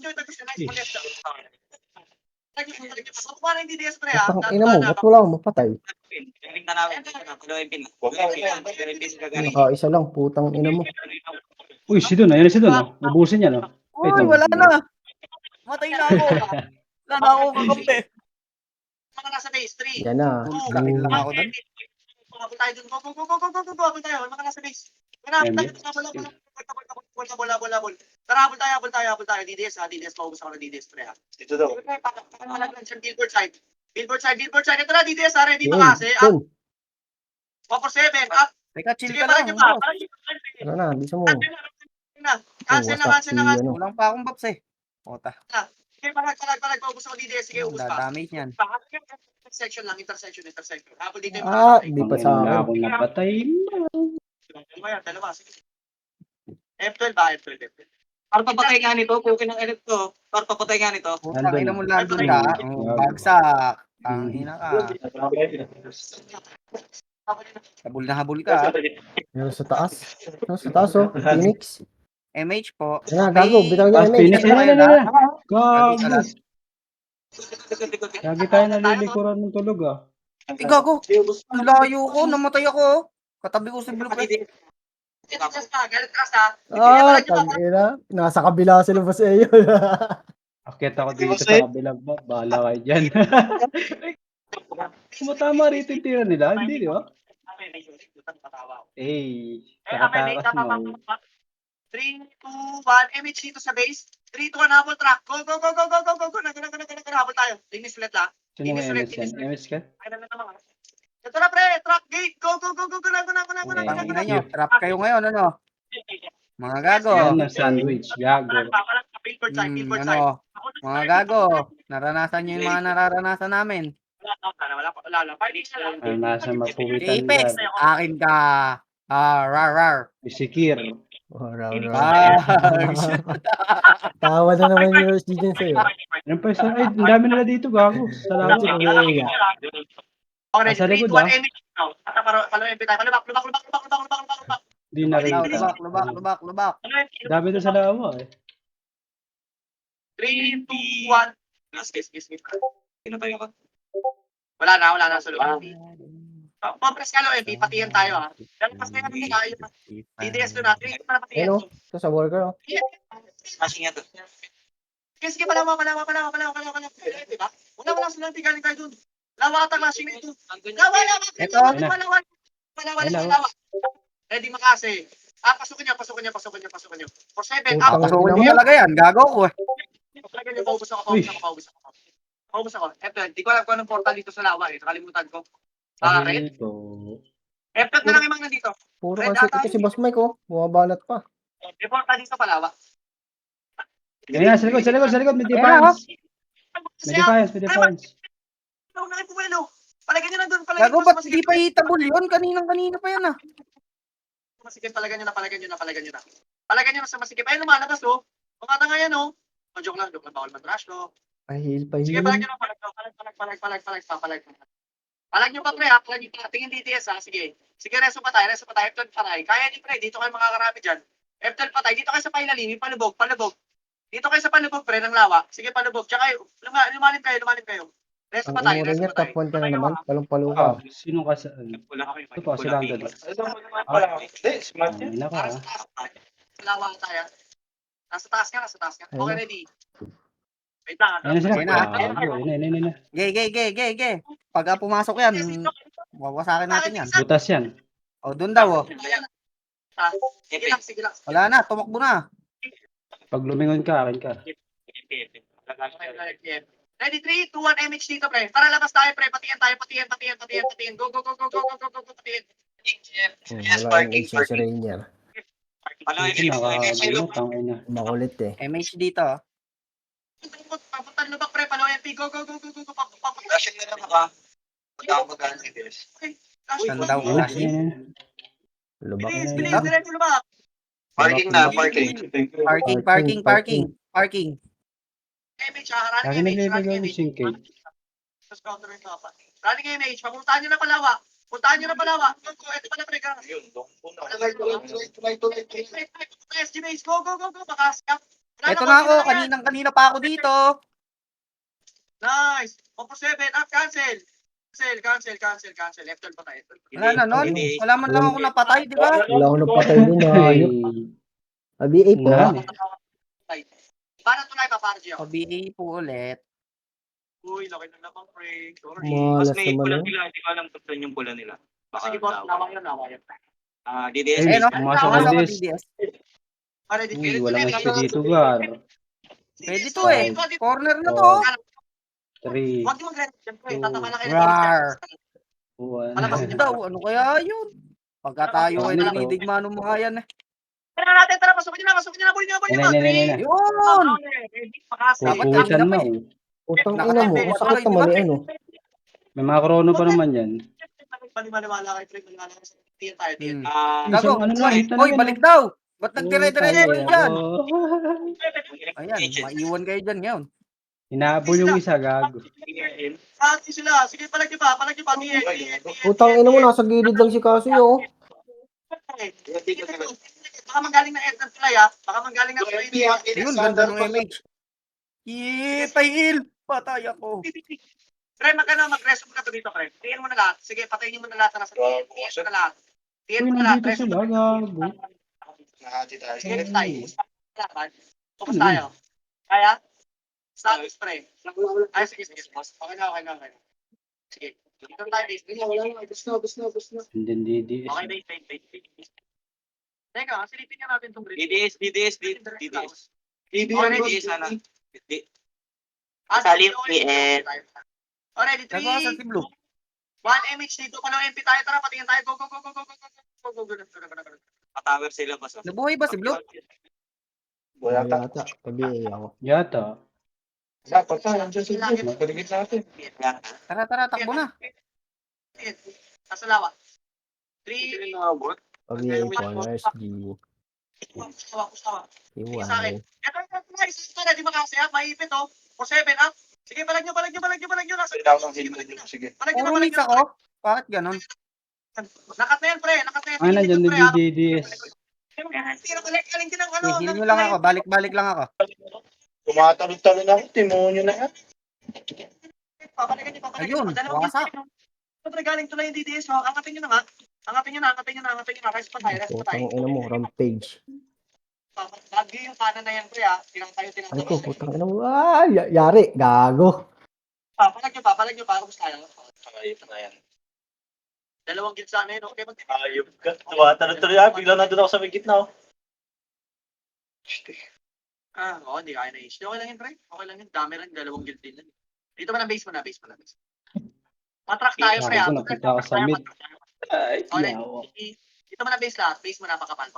nyo. Nice, maliit siya. Palag nyo. Kung parang hindi DDS pre ha. Putang ina mo, ba't wala akong mapatay? Galing na namin. Dalawang pin. Nakaisa lang, putang ina mo. Uy, si Don. Ayan si Don. Ubusin niya, no? Uy, wala na. Matay na ako. Wala na ako kakampi. Mga nasa base, 3. Yan na. Lakit lang ako doon. Habol tayo dun. Go. Habol tayo. Mga nasa base. Habol. Tara, habol tayo. DDS ha. DDS, maubos ako ng DDS pre ha. Dito daw. Billboard side. Ito na, DDS ha. Ready Yun, ba kasi? yun. 447. Up. Teka, chill Sige, ka lang. palag nyo pa. Ano na, bisa mo. Cancel na. Kulang pa akong buffs eh. Ota. Sige, palag. Maubos ako DDS. Sige, ubos pa. Dadamage yan. Intersection. Habol dito yung Ah, mga di pa sa Wala akin. akong napatay. Dalawa. Sige. F12 ba? F12. Para papatay nga nito, pukin ng electro. Para papatay nga nito. Putang ina mo lang doon ka. Nandun. Bagsak. Ang ina ka. Habol na habol ka. Meron sa taas. Meron sa taas, oh. Phoenix. MH po. Yan na, gago. Bitaw niya, Ah, MH. Phoenix. Ayan na. Gago. Likod. Lagi tayo nalilikuran ng tulog, ah. Eh, gago. Ang layo ko. Namatay ako. Katabi ko si Blue Press. Galit ka sa. Ah, tangina. Nasa kabila sila ba sa iyo? Akit ako dito sa kabilang ba? Bahala kayo dyan. Sumatama rito yung tira nila, hindi di ba? Eh, nakatakas mo. 3, 2, 1, MH dito sa base. 3, 2, 1, habol track. Go. Habol tayo. Tingnis ulit lang. Sino may MS yan? MS ka? Ito na pre, track gate. Go. Tangina nyo. Trap kayo ngayon, ano? Mga gago. Yan ang sandwich, gago. Billboard side. Mga gago. Naranasan nyo yung mga nararanasan namin. Wala. Ang nasa mapuwitan Apex, dyan. akin ka. Rar. Bisikir. Tawa na naman yung USG dyan sa'yo. Ano pa isa? Ay, ang dami nila dito, gago. Salamat. Okay, Sa 3, likod, 2, 1, ah. MH. Palo MP tayo. Lubak. Hindi na rin kita. Lubak. Dami doon sa lawa, eh. 3, 2, 1. Yes. Sino pa yung Wala na sa loob. Pag-press ka lang, MP, patiyan tayo ha. Lalabas na yung tayo. DDS doon na. 3, 2, 1, patiyan. Ayun, oh. Ito sa worker, oh. smashing nga to? Sige, palawa. Diba? Wala sila galing tayo doon. Lawa ka clashing ito. Lawa. Ito. Lawa. Ready makase. Pasukin niyo. For 7, Putang up. Pasukin ina mo mo. talaga yan. Gago ko eh. Paubos ako. Eto, di ko alam kung anong portal dito sa lawa eh. Nakalimutan ko. Red. Dito. Eto na lang yung mga nandito. Puro kasi ito si Boss Mike, oh. Bumabanat pa. May portal dito sa lawa. Ayan, sa likod. May defiance. May defiance. Palagyan nyo na doon. Gago, ba't di pa hitabol yun? Kanina pa yan ah. Masikip, palagyan nyo na. Palagyan nyo na sa masikip. Ayun, lumalabas oh. Kumata nga yan oh. Oh, joke lang. Bawal matrash to. Pahil. Sige, palag nyo na. Palag. Palag nyo pa pre ha. Palag nyo pa. Tingin DTS ha. Sige, reso pa tayo. F12 patay. Kaya ni pre. Dito kayo makakarami dyan. F12 patay. Dito kayo sa pailalim. Palubog. Dito kayo sa palubog pre ng lawa. Sige, palubog. Tsaka lumalim kayo. Reso pa tayo. Ang top 1 ka na naman. Palong-palo ka. Ah, sino ka sa... Ito pa, sila ang dali. Hindi, smart yan. Hindi ka, ah. Lawa tayo. Nasa taas ka. Okay, Ayun. ready. Wait lang. Ayun na sila. Ayun na. Gago. Ayun na. Ge. Pag pumasok yan, wawasakin natin yan. Butas yan. O, dun daw, oh. Sige lang, sige lang. Wala na, tumakbo na. Pag lumingon ka, akin ka. Ready, 3, 2, 1, MH dito, pre. Tara, labas tayo, pre. Patiyan tayo, patiyan. Go. Patiyan. Yes, Wala yung parking. HH Rainier. Ano Ito nakakagano. Tangin na. Makulit eh. MH dito. Papuntan lubak, pre. Palo MP. Go. Flashing na lang ako. Magkakabagaan si Des. Saan daw Ayun na. flashing? Ayun na. Lubak Bilis, na bilis. yun. Diretso lubak. Parking na, parking. Parking. MH, running Lagi MH, nag-level running ang MH. syncade. Tapos counter rin pa. Running MH, papuntahan nyo na Palawa. Puntahan nyo na Palawa. Go, ito pala, pre. Ayun, doon po na. SG base, go. Makasya. Ito na ako, kanina pa ako dito. Nice. Opo 7, up, cancel. Cancel. Left turn pa tayo. Wala na nun. Wala man lang ako napatay, di ba? Wala akong napatay dun na. Ay. BA po ha. Nani. Para tunay pa, para Gio. PBA po ulit. Uy, laki na naman, pre. Sorry. Mas Malas may naman pula yun. nila, hindi ko alam kung saan yung pula nila. Sige, boss. Lawa yun. DDS. Ay, Eh, no? pumasok Pumasok ang ako, DDS. DDS. Para di. Uy, walang SC dito, Gar. Pwede to eh. Corner na to. 3, Huwag yung mag-red. Siyempre, tatama na kayo. Rar. 1. Palabas Ano daw? Ano kaya yun? Pagka tayo ay Ano to? nanidigma ng mga yan eh. Tara, pasukin nyo na. Buli nyo. Ayun. Yun! Pupuwisan mo. Utang ina mo. Ang sakit naman eh ano. May mga krono pa naman yan. Maniwala kayo, pre. Maniwala kayo sa tiyan tayo. Hmm. Isang Gago, ano lang, hit Hoy, talaga, balik no? daw! Ba't nagdire-diretso kayo dyan? Ayan. Ayan, maiwan kayo dyan ngayon. Hinahabol yung isa, gago. Sila. Sige, palag nyo pa. Utang ina mo. Nasa gilid lang si Kasi oh. Baka manggaling na Edna Fly, ha? Baka manggaling na Fly. Ayun, ganda ng image. Tail! Patay ako. Pre, mag-resume ka to dito, pre. Tiyan mo na lahat. Sige, patayin mo na lahat na nasa tiyan. Tiyan mo na lahat. Tiyan Uy, mo na lahat. nandito sila, gago. Nahati tayo. Sige, tayo. Focus tayo. Kaya? Status, pre. Ay, sige. Okay na. Sige. Dito tayo, base. Bus na. And then DDS. Okay, base. Teka, silipin nga natin itong grid. DDS. Sana. Salim, PN. Already, Nagawa sa 3, si Blue. 1 MH dito. Kung MP tayo, tara, patingin tayo. Go. Matower sila ba? Nabuhay ba si Blue? Wala yata. Tabi ako. Yata. Tara, takbo na. Nasa lawa. 3, Tabi po. SG. kusawa. Sige sa akin. Iwan. Ito, isa na, di makasaya. Maipit, oh. For 7, up. Sige, palag nyo. Nasa palag nyo. Puro mix ako? Bakit ganon? Nakat na yan, pre. Ay, nandiyan din yung DDS. Tira ko lang din ng ano. Heal nyo lang ako, balik lang ako. Tumatalon-talon ako. Timuha nyo na yan. Papalikan nyo. Ayun, Dalawang wasak. Ito, galing tuloy yung DDS, oh. Angapin nyo na nga. Angapin nyo na. Rest pa tayo. Utang ina mo. Rampage. Lagi yung kanan na yan, pre, ha. Tinang tayo. Ay ko. Utang ina mo. Yari. Gago. Papalag nyo pa. Tapos tayo. Ayop na yan. Dalawang gilsa na yun, okay? Ayop ka. Tumatalon-talon ako. Bigla nandun ako sa may gitna. Oo, hindi kaya na issue. Okay lang yun, pre. Okay lang yun. Dami rin, dalawang guild din. Dito mo na, base mo na. Matrack tayo, pre. Ako, napunta ako sa mid. Ay, Okay. yawa. Dito mo na base lahat. Base mo na, pakapal.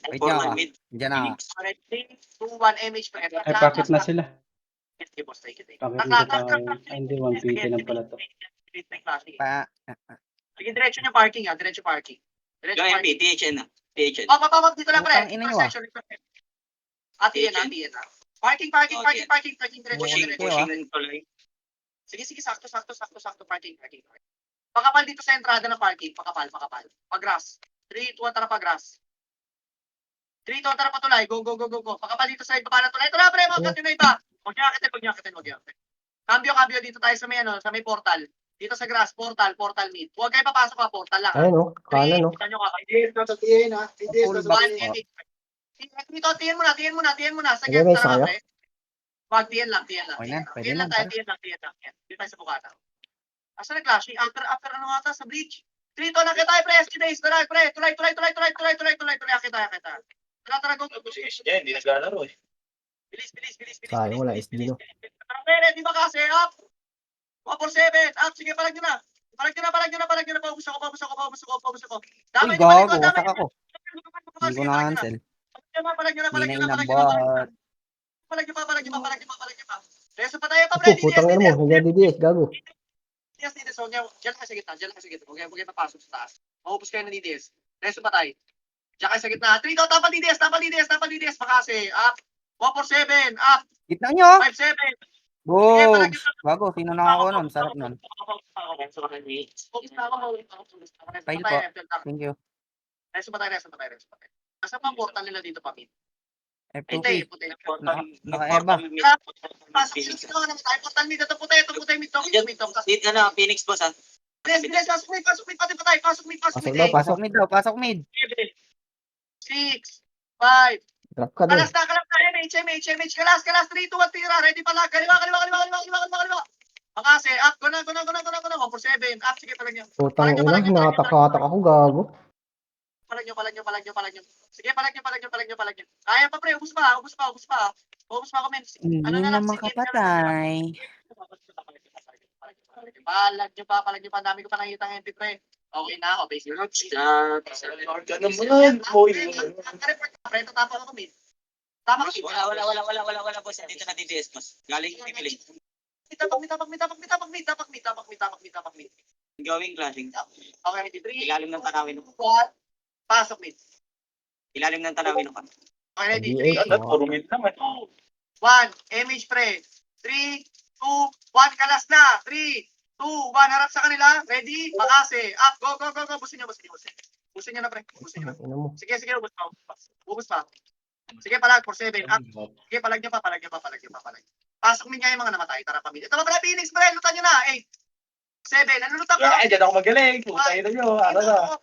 Wait nga ka. Diyan na. Okay, 3, 2, 1, MH, pre. Ay, pakit na sila. Sige, boss, take it. Pakit dito tayo. Ay, hindi, 1PT lang pala to. Sige, diretso nyo parking, ha. Diretso parking. Yung MP, THN na. Papapapag dito lang, pre. Utang ina nyo, ah. Ati yan. Parking. Pushing tuloy. Sige, sakto, parking. Pakapal dito sa entrada ng parking, pakapal. Pag-grass. 3, 2, 1, tara pag-grass. 3, 2, 1, tara patulay. Go. Pakapal dito sa iba na tulay. Ito na, pre, mga yun na iba. Huwag nyakitin. Cambio dito tayo sa may portal. Dito sa grass, portal mid. Huwag kayo papasok, portal lang. Ayun oh. Kanan oh. Kita nyo ka. DDS na sa TN, ha. Full box. Dito, tiyan mo na. Sa Okay, gets may isa na kayo? pre. Wag, tiyan lang. Okay na, pwede Tiyan lang na. tayo. Dito tayo sa bukata. Asa na clashing? After ano ata sa bridge. Trito na kita pre, SG base. Tara, pre. Tuloy. Kita. Tara, go. Yeah, hindi naglalaro eh. Bilis. Sayang, wala SD, no? Tara, di ba kasi? Up. 147. Up. Sige, palag nyo na. Paubos ako. Uy, gago, wasak ako. Hindi ko na-cancel. Palag nyo Hindi na. na inabot. Palag nyo pa. Reso pa tayo pa, Opo, pre. putang ina mo. Hindi DDS, gago. DDS. So, diyan ka sa gitna. Huwag kayo papasok sa taas. Maupos kayo ng DDS. Reso pa tayo. Diyan kayo sa gitna. 3 daw, tapat DDS. Makasi. Up. 147. Up. Gitna nyo! 57. Boom! Gago, sino na ako nun? Sarap nun. File po. Thank you. Reso pa tayo. Nasa pa portal nila dito pa, Pete? F2P. Puti. Naka-eba. Pasok yung sino naman tayo. Portal nito. Ito puti. Dito na, Phoenix boss ha. Bilis. Pasok mid. Pati pa tayo. Pasok mid. Pasok mid. 6, 5. Drop ka doon. Kalas na. MH. Kalas. 3, 2, 1, tira. Ready pa lang. Kaliwa. Makasi. Up. Go na. 147. Up. Sige, palag nyo. Putang ina, hinatak-hatak ako, gago. Palag nyo. Sige, palag nyo. Kaya pa, pre. Ubus pa. Comment. Hindi na makapatay. Palag nyo pa. Ang dami ko pa nakikita ng MP, pre. Okay na ako. Basic. Ganun mo lang. Boy. Pre, tatapon ako, mid. Tama ka, Wala boss. Dito na DDS boss. Galing pipili. Tapak mid. Going clashing. Okay, mid. 3, Ilalim ng tanawin. 1. Pasok mid. Ilalim ng tanawin. Okay, ready. D8. 3, Puro mid naman. 1. Image pre. 3, 2, 1. Kalas na. 3, 2, 1. Harap sa kanila. Ready? Makasi. Up. Go. Busin nyo na, pre. Ina mo. Sige. Ubus pa. Sige, palag. 47. Up. Sige, palag nyo pa. Pasok min nga yung mga namatay. Tara pa. Ito pa pala, Phoenix, pre. Lutan nyo na. 8, 7. Ano lutan pa? Dyan ako magaling. Putay na nyo. Ano na?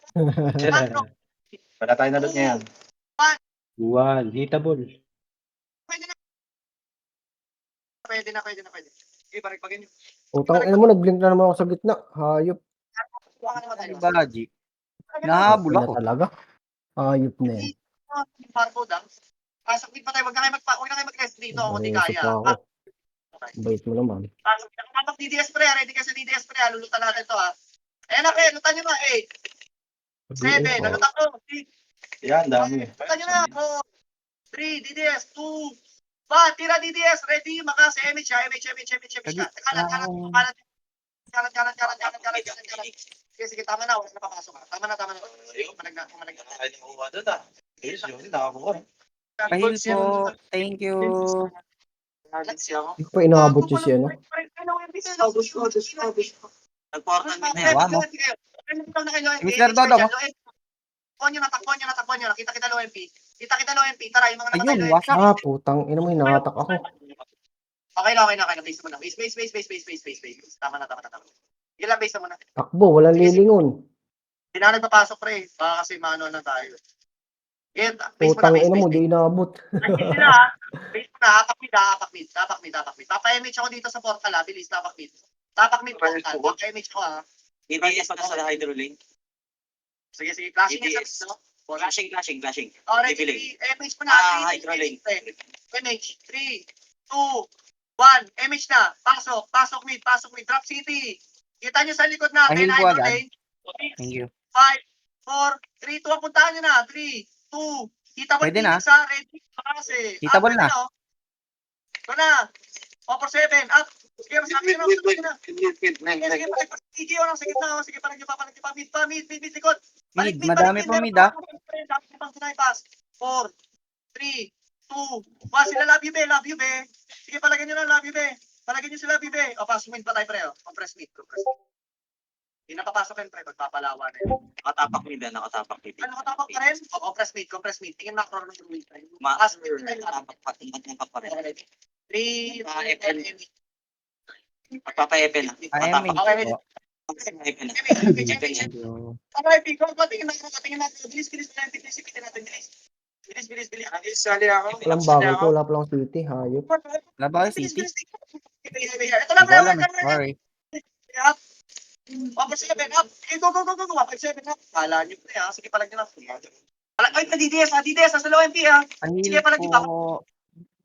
Wala tayo nalot ngayon. One, hitable. Pwede na. Sige, pagin nyo. Putang ina mo, nag-blink na naman ako sa gitna. Hayop. Ano ba, G? Nahabol ako. Na talaga. Hayop na yan. Barcode, ah. Pasok din pa tayo. Huwag na kayo mag-rest dito. Kung di Naiisip kaya. pa ako. Bait mo naman. Pasok. Tapak DDS pre. Ready ka sa DDS pre. Lulutan natin to, ha. Ayan na, pre. Lutan nyo na. 8, 7. Nalutan ko. 6. Yan, dami. Lutan nyo na. 4, 3. DDS. 2. 1. Tira DDS. Ready. Makasi. MH, ha. MH. Kalat. Sige. Tama na. Wala na papasok, ha. Tama na. Pumalag na. Ay, nakuha doon ah. Ayos yun, nakakuha. Pahil po. Thank you. Hindi pa inaabot yun siya, no? Nagportal mid na yan. Gawa mo. Mr. Dodong. Takbuhan nyo. Kita low MP. Tara, yung mga namatay Ayun, low MP. wasak. Putang ina mo, hinatak ako. Okay na. Base mo na. Base. Tama na. Ilang base na muna. Takbo, walang lilingon. Hindi na nagpapasok, pre. Baka kasi maano na tayo. Yan, base mo na. Putang ina mo, di inaabot. Base na. Tapak mid. Papa-image ako dito sa portal, ha. Bilis, tapak mid portal. Papa-image ko, ha. DDS pa sa hydro lane. Sige. Clashing yan DDS. sa no? Flashing. Alright, Bibili. image mo na. Hydro lane. Image. 3, 2, 1. Image na. Pasok mid. Drop city. Kita nyo sa likod natin. Ahil ko Hydro agad. lane. Thank you. 5, 4, 3, 2. Ang puntahan nyo na. 3, 2. Kita mo Pwede na. sa ready. Kasi. Hitable na. Ito na. 147. Up. Sige, masabi na. Sige, parang nyo pa. Mid, likod. Mid, madami pa mid, ah. 4, 3, 2, 1. Sila love you, be. Sige, palagyan nyo na, love you, be. Palagyan nyo sila, be. O, pasok mid pa tayo, pre. Compress mid. Hindi napapasok yan, pre. Pagpapalawan. Nakatapak mid. Ano, katapag pa rin? O, compress mid. Tingin na, macro ng mid. Nakatapak pa. Tingnan pa rin. 3, Pagpapa-epe na. IMH po. Pagpapa-epe na. Thank you. Okay, Pico, tingin natin. Bilis, bilis natin. Bilis, bilis, bilis. Sali ako. Walang bagay ko, wala palang city, hayop. Labaw Bilis, City. bilis. Ito lang, Hindi ko pre. alam Wait, eh. Sorry. Up. 1.7 up. Okay, go, go, go, go, go. 1.7 up. Kala nyo pre, ha? Sige, palag nyo lang. Ay, DDS, ha? DDS, nasa low MP, ha? Sige, Ahil palag nyo pa. po.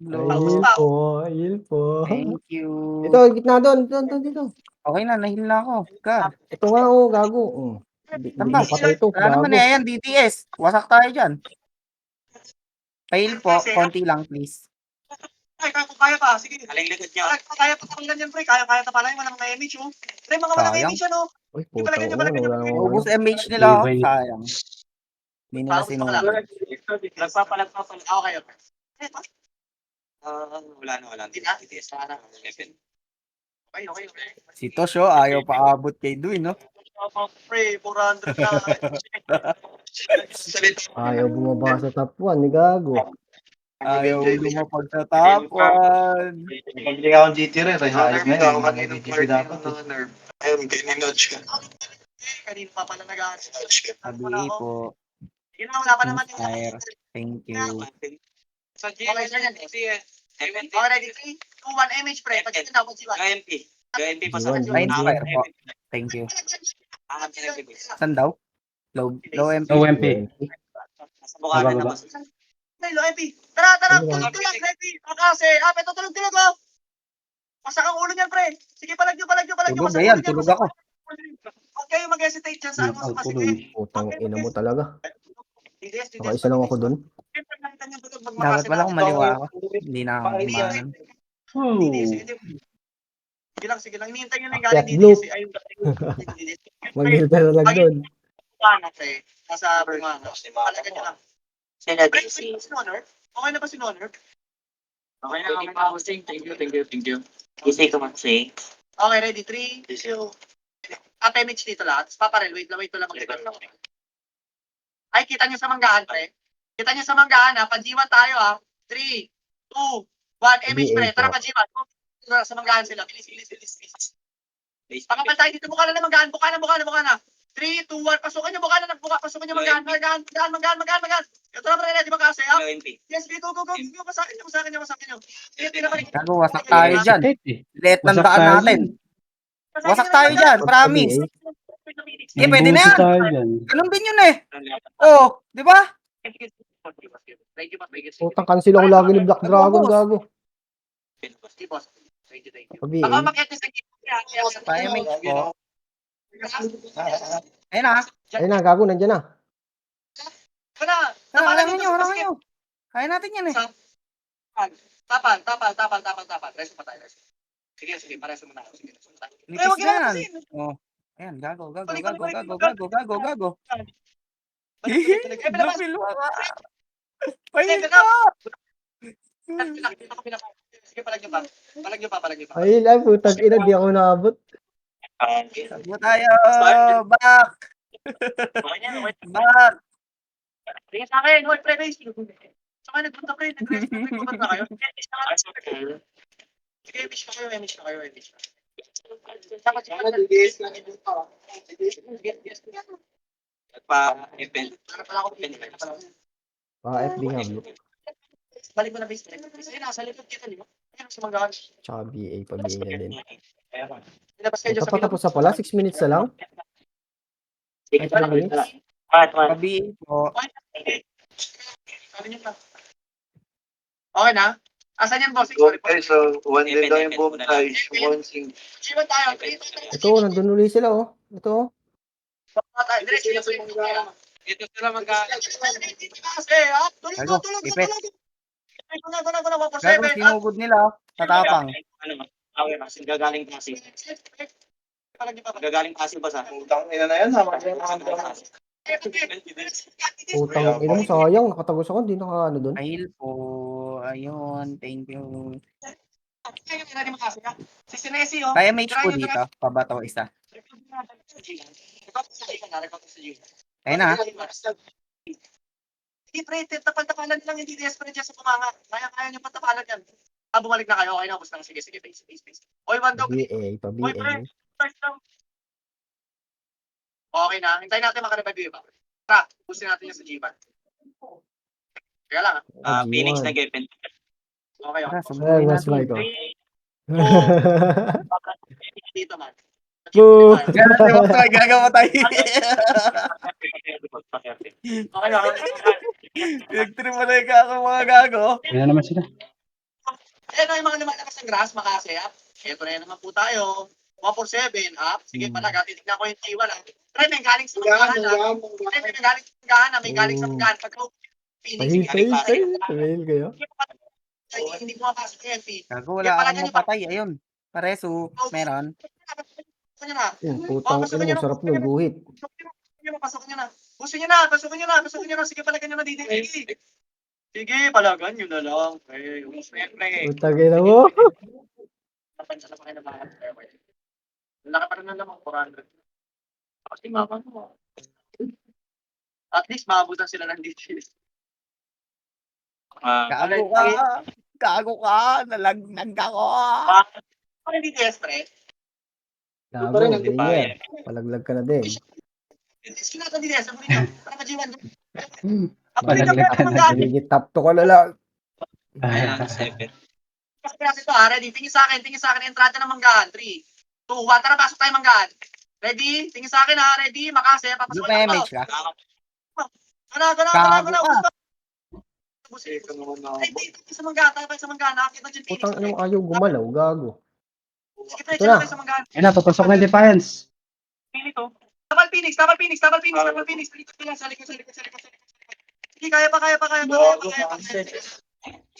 Ayil Hello. po, ayil po. Thank you. Ito, gitna doon, dito. Okay na, nahil na ako. God. Ito nga, oh, gago. Hindi Saan ba? mo patay ito, Wala naman gago. eh. Ayan, DDS. Wasak tayo dyan. Fail po. Konti lang, please. Ay, kaya pa. Sige. Aling likod niya. Kaya pa pakinggan yan, pre. Kaya pa pala yung walang MH, oh. Pre, mga walang Sayang. MH yan, oh. Uy, putang ina, wala namang ano. Ubus MH nila. Oh. Iba yun. Sayang. Hindi nila Parang gusto ko lang. sinunod. Nagpapalag. Okay, okay. Wala na. Hindi na? TTS. Wala na. Okay, okay. Si Tosho, ayaw pa abot kay Dui, no? Pre, 400 na. Ayaw bumaba sa top 1, ni gago. Ayaw lumapag sa top 1. Pag-bili akong GT rin, ayos ngayon. Mga GT dapat. Ayun, notch ka. Kanina pa pala nag-aarap. Sabi po. Yun na, wala pa naman. Inspire. Thank you. Sa Okay, sir, yan. MNT. Okay, ready? 3, 2, 1, MH, pre. Pag-send na, pag-siwan. GMP pa sa G1, Ay, G1. inspire po. Thank you. Saan daw? Low MP. Low MP. Sa bukana na Bababa. mas. Hey, lo, MP. Tara, Ano ba? tulog, ready. Kasi, ito, tulog, oh. Masak ang ulo niyan, pre. Sige, palag nyo. Tulog Masak na yan. ulo niyan, Tulog masak ako. Huwag kayo mag-hesitate dyan sa ano, sa Tuloy. pasigay. Putang ina mo talaga. DDS. Nakaisa lang ako doon. Dapat pala kung maliwa ako. Hindi na ako umanan. Oh. Sige lang. Hinihintay nyo na yung Akyat galing blue. DDS. Ayun, Mag-hilta na lang doon. pre. Nasa bunganga. Palagan nyo lang. Sila Pre, DC. si Nonor? Okay na ba si Nonor? Okay na. Thank you. DC ko mag-say. Okay, ready? 3, 2, image dito lahat. Tapos paparel, wait lang mag-record lang. Ay, kita nyo sa manggahan, pre. Kita nyo sa manggahan, ha. Pag-G1 tayo, ha. 3, 2, 1, image, pre. Tara, pag-G1. Sa manggahan sila. Bilis. Pakapal tayo dito. Buka na manggahan. Buka na. 3, 2, 1. Pasukan nyo, pasukan nyo manggahan. Manggahan. Ito na, pre. Ready ba kasi, ha? MNP. Yes, go. Masakin nyo. Gago, wasak tayo dyan. Eh. Let ng Wasak daan tayo natin. Masakin Wasak nyo tayo naman, dyan. Pag Promise. PBA, Sige, pwede na Buti yan. tayo dyan. Ganun din yun eh. Oh, di ba? putang cancel ako lagi ni Black Dragon, gago. Thank you. PBA. Baka makita sa Pa-MH po. Ayun na. Ayun na, gago, nandiyan na. Wala. Harangan nyo. Kaya natin yan eh. Tapal. Reso pa tayo. Sige, pareso muna. Sige. Nipis na yan. Oh. Ayan, gago. Napilwa ka. Pahil ka. Sige, palag nyo pa. Ayun lang, putang ina, di ako naabot. Sabi tayo. Back. Back. Sige sa akin, hold pre, base. Saka nagpunta pre, nag-rest na kayo. Sige, miss na kayo. Dapat Pa-event. FB nga, bro. balik mo na base. Sige, nasa likod kita, di ba? Ayan, sa manggahan. Tsaka BA, pa-BA na din. Nilabas kayo dyan sa Tapos na pala, 6 minutes na lang. Sige, Ay, 2 minutes. Pabiin po. Sabi niyo pa. Okay na? Asan yan, boss? Sorry po. Okay, so one day daw yung boom tayo. One sing. Chiba tayo. Ito, nandun ulit sila, oh. Ito, Diretso yung manggahan. Ito sila magka... Gago, ipit. Gago, 147. sinugod nila. Tatapang. Okay, kasi gagaling kasi. Gagaling kasi ba sa? Utang ina na yan, sama niya yung mga putang ina mo, sayang. Nakatagos ako, hindi naka ano dun. Ahil po. Ayun. Thank you. Si Sinesi, oh. Pa-MH po dito. Pabato isa. Ayun na. Sige, pre, tapal-tapalan lang yung DDS pa rin dyan sa pumanga. Kaya nyo patapalan yan. Bumalik na kayo. Okay na, ubos lang. Sige, base. Oy, Wando, PBA, Oy, pre. pa-BA. First lang. Okay na. Hintayin natin makarevive pa. Tara, ubusin natin yung sa G-Ban. Kaya lang. Phoenix na G1. Gepen. Okay, Tara, okay. subukin Ayan, mas natin. Michael. Dito man. Boo! Gagawa tayo. Okay, okay. Pinagtrip mo na yung kako mga gago. Yan na naman sila. Ayan na yung mga lumalakas ng grass, makasi up. Ito na yan naman po tayo. 147 up. Sige pala, titignan ko yung T1 ah. Try, may galing sa manggahan ah. Try, may galing sa manggahan ah. May galing sa manggahan. Pag Phoenix, Tahil kayo. ay, hindi pumapasok yung MP. Gago, wala akong mapatay. Ayun. Pareso, meron. Pasok nyo na. Yung putang ina mo, sarap ng guhit. Pasok nyo na. Pusin nyo na. Pasok nyo na. Pasok nyo na. Sige, palagan nyo na dito. Sige, palagan nyo na lang. Okay. Siyempre. Putang ina mo. Napansin na pa kayo na bakit. Laki pa rin na lamang 400. Kasi mama mo. At least maabutan sila ng DTS. Gago ka. Gago ka. Nalagnag ako. Ano yung DTS, pre? Gago, ganyan. Palaglag ka na din. Sino natin DTS? Sabi niyo. Parang ka-G1. Palaglag ka na din. Nagigit top to ka na lang. Ayan, 7. Pasok natin ito ha. Ready? Tingin sa akin. Tingin sa akin. Entrada ng manggahan. 3, 2, 1. Tara, pasok tayo manggahan. Ready? Tingin sa akin ha. Ready? Makase. Papasok Blue na MH ka. Gana. Gago ka. Ay, dito sa manggahan. Tayo sa manggahan. Nakakita dyan. Putang ina mo, ayaw gumalaw. Gago. Sige, pre. Ito na. Tayo sa manggahan. Yan na, papasok na yung Defiance. Tapal Phoenix. Likod ko lang. Sa likod. Sige, kaya pa.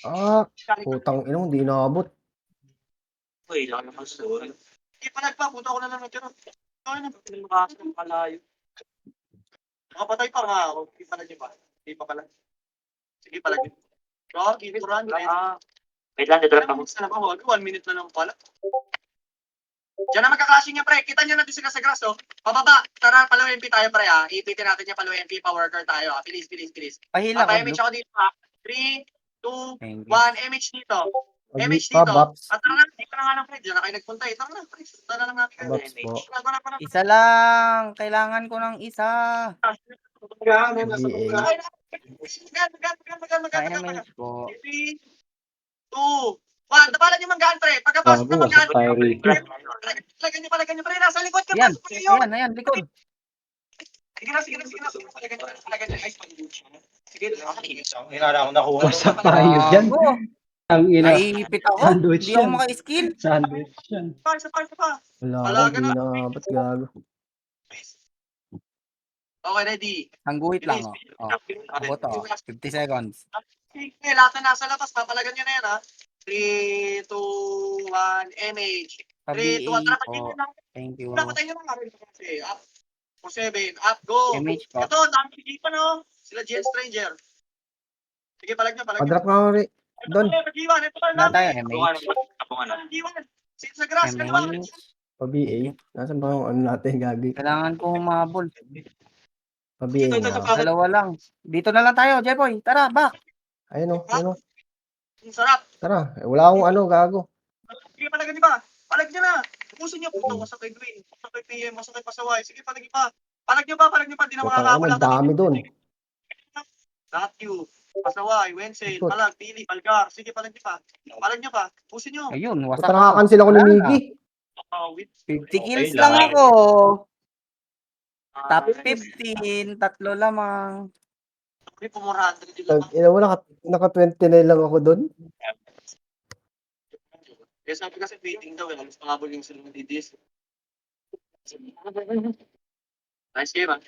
Ah, putang ina mo, hindi inaabot. Uy, laki naman story. Sige, palagpa. Punta ko na lang. Okay na. Makasang kalayo. Makapatay pa nga ako. Hindi pala niyo pa. Hindi pa pala. Sige, pala niyo. Bro, give it run. Wait lang, didrap ako. 1 minute na lang pala. Diyan na magka-clashing niya, pre. Kita niyo na din sila sa grass, oh. Pababa. Tara, palo MP tayo, pre, ha. Ipitin natin niya palo MP, pa worker tayo, ha. Bilis. Pahila ko, MH Blue. ako dito, ha. 3, 2, Thank you. 1. MH dito. MH Pa, dito. Baps. At tara na, dito na nga lang, pre. Diyan na kayo nagpunta, eh. Tara na, pre. Sundan na lang natin. Baps po. Isa lang. Kailangan ko ng isa. NBA. Sa MH po. 3, 2, 1. Tapalan niyo manggaan, pre. Pagkapasok Gago, na manggaan, wasak tayo rito. Palagyan niyo, pre. Nasa likod ka, Yan. pasok niyo. Ayan, likod. Sige na. Palagyan niyo. Ay, sige. Hinala ako nakuha. Wasak tayo dyan. Gago. Ang ina. Naiipit ako. Sandwich Hindi ako yan. maka-skill. Sandwich yan. Isa pa. Wala Wala ako, ka hindi na. naabot. Gago. Okay, ready. Ang guhit lang, oh. Abot, oh. 50 seconds. Sige, lahat na nasa labas. Papalagan niyo na yan, ha. 3, 2, 1, MH. 3, 2, 1. Tara, patayin niyo lang. Thank you. Tara, patayin niyo lang. Okay, up. 4, 7, up, go. MH po. Ito, dami sige pa, no? Sila GN Stranger. Sige, palag niyo. Padrap nga ako rin. Don. G1, ito pa Wala tayo, namin. MH. G1. Sit sa grass, kaliwa. MH. Pa-BA. Nasaan ba yung ano natin, gagi? Kailangan ko humabol. Pa-BA Ito, na. Dalawa lang. Dito na lang tayo, Jeboy. Tara, back. Ayun o, ayun o. Ang sarap. Tara, wala akong ano, gago. Sige, palagan niyo ba? Palag niyo na. Pusin niyo. Puto, masakay Dwayne. Masakay PM, masakay Pasaway. Sige, palag niyo pa. Palag niyo pa. Di na Putang ina mo, makakawala. dami dun. Matthew, Pasaway, Wenzel, Ikot. Palag, Pili, Palgar. Sige, palag niyo pa. Palag niyo pa. Pusin niyo. Ayun, wasak. Puta, nakakancel ako ni Wala na. Miggy. With 50 kills Okay lang lang. ako. Top 15, tatlo lamang. May 400 din lang. Ina mo, naka-29 lang ako dun. Kaya sabi kasi waiting daw. Halos pangabol yung sila ng DDS. Nice game, ah.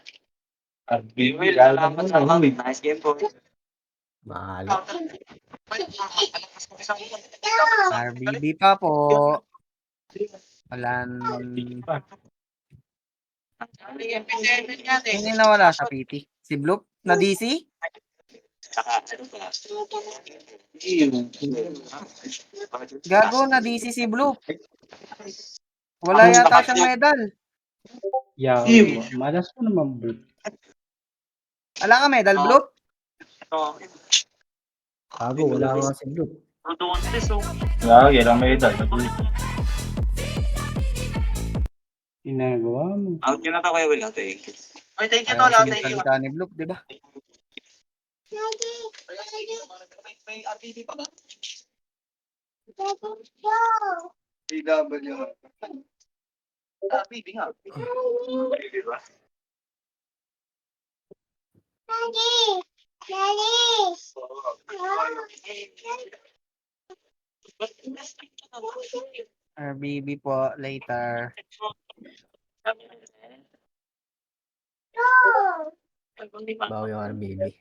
Nice game po. Mahal. RBB pa po. Walan. Hindi nawala sa PT. Si Bloop na DC? Gago na DC si Bloop. Wala yata siyang medal. Yeah, malas ko naman, bro. Wala ka medal, Bloop? Gago, wala nga si Blue. Lagi lang may edad. Ginagawa mo. Out nyo na to, Kuya Will. Ate. Ay, thank you, Tol. Ayaw Thank you. salita ni Bloop, di ba? May RBB pa ba? DW. RBB nga. RBB po, later. Bawi yung RBB.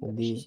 Hindi